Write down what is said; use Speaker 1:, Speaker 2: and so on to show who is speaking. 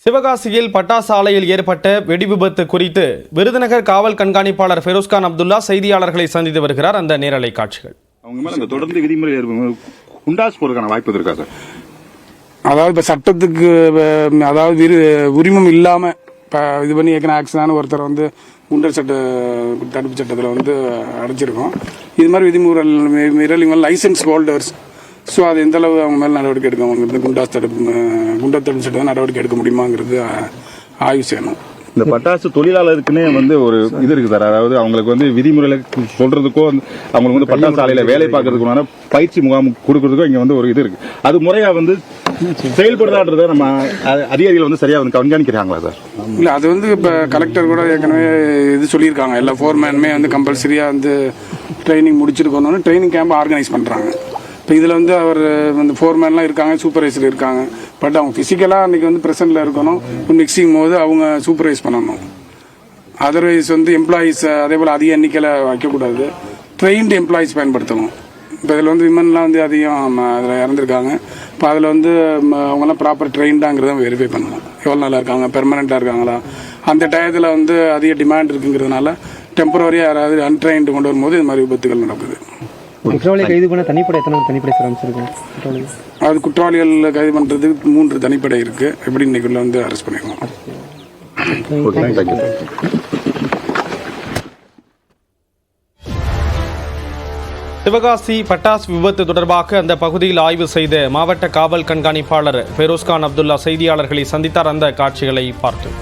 Speaker 1: சிவகாசியில் பட்டாசு ஆலையில் ஏற்பட்ட வெடி விபத்து குறித்து விருதுநகர் காவல் கண்காணிப்பாளர் ஃபெரோஸ்கான் அப்துல்லா செய்தியாளர்களை சந்தித்து வருகிறார். அந்த நேரலை காட்சிகள்.
Speaker 2: அவங்க மேல தொடர்ந்து விதிமுறை குண்டாஸ் போறதுக்கான வாய்ப்பு இருக்கா சார்?
Speaker 3: அதாவது இப்ப சட்டத்துக்கு அதாவது உரிமம் இல்லாம இது பண்ணி ஏற்கனவே ஆக்சிடான ஒருத்தர் வந்து குண்டர் சட்ட தடுப்பு சட்டத்தில் வந்து அடைச்சிருக்கோம். இது மாதிரி விதிமுறை மீறல் இவங்க லைசன்ஸ் ஹோல்டர்ஸ். ஸோ அது எந்த அளவு அவங்க மேலே நடவடிக்கை எடுக்க குண்டர் தடுப்பு சட்டம் நடவடிக்கை எடுக்க முடியுமாங்கிறது ஆய்வு செய்யணும்.
Speaker 2: இந்த பட்டாசு தொழிலாளருக்குன்னே வந்து ஒரு இது இருக்கு சார். அதாவது அவங்களுக்கு வந்து விதிமுறைகளை சொல்றதுக்கோ அவங்களுக்கு வந்து பட்டாசு ஆலையில வேலை பார்க்கறதுக்குமான பயிற்சி முகாம் கொடுக்கறதுக்கோ இங்க வந்து ஒரு இது இருக்கு. அது முறையா வந்து செயல்படுறதான்றத நம்ம அதிகாரிகள் வந்து சரியா வந்து கண்காணிக்கிறாங்களா சார்?
Speaker 3: இல்ல, அது வந்து இப்ப கலெக்டர் கூட ஏற்கனவே இது சொல்லியிருக்காங்க. எல்லா ஃபோர்மேனுமே வந்து கம்பல்சரியா வந்து ட்ரைனிங் முடிச்சிருக்கணும்னு ட்ரைனிங் கேம்ப் ஆர்கனைஸ் பண்றாங்க. இப்போ இதில் வந்து அவர் வந்து ஃபோர்மேன்லாம் இருக்காங்க, சூப்பர்வைசர் இருக்காங்க. பட் அவங்க ஃபிசிக்கலாக அன்றைக்கி வந்து ப்ரெசென்ட்டில் இருக்கணும். மிக்சிங் போது அவங்க சூப்பர்வைஸ் பண்ணணும். அதர்வைஸ் வந்து எம்ப்ளாயீஸ் அதே போல் அதிக எண்ணிக்கையில் வைக்கக்கூடாது. ட்ரெயின்டு எம்ப்ளாயீஸ் பயன்படுத்தணும். இப்போ இதில் வந்து விமன்லாம் வந்து அதிகம் அதில் இறந்துருக்காங்க. இப்போ அதில் வந்து அவங்கெல்லாம் ப்ராப்பர் ட்ரெயின்டாங்கிறத வெரிஃபை பண்ணணும். எவ்வளோ நாளாக இருக்காங்க, பெர்மனெண்ட்டாக இருக்காங்களா. அந்த டயத்தில் வந்து அதிக டிமாண்ட் இருக்குங்கிறதுனால டெம்பரவரியாக யாராவது அன்ட்ரெயின்டு கொண்டு வரும்போது இது மாதிரி விபத்துகள் நடக்குது.
Speaker 4: குற்றவாளியை கைது பண்ண தனிப்படை எத்தனை தனிப்படை சார் அமைச்சிருக்கோம்?
Speaker 3: அது குற்றவாளிகள் கைது பண்ணுறதுக்கு 3 தனிப்படை இருக்கு. எப்படி இன்னைக்குள்ள வந்து அரெஸ்ட் பண்ணிடுவோம்.
Speaker 1: சிவகாசி பட்டாசு விபத்து தொடர்பாக அந்த பகுதியில் ஆய்வு செய்த மாவட்ட காவல் கண்காணிப்பாளர் ஃபெரோஸ்கான் அப்துல்லா செய்தியாளர்களை சந்தித்தார். அந்த காட்சிகளை பார்த்தோம்.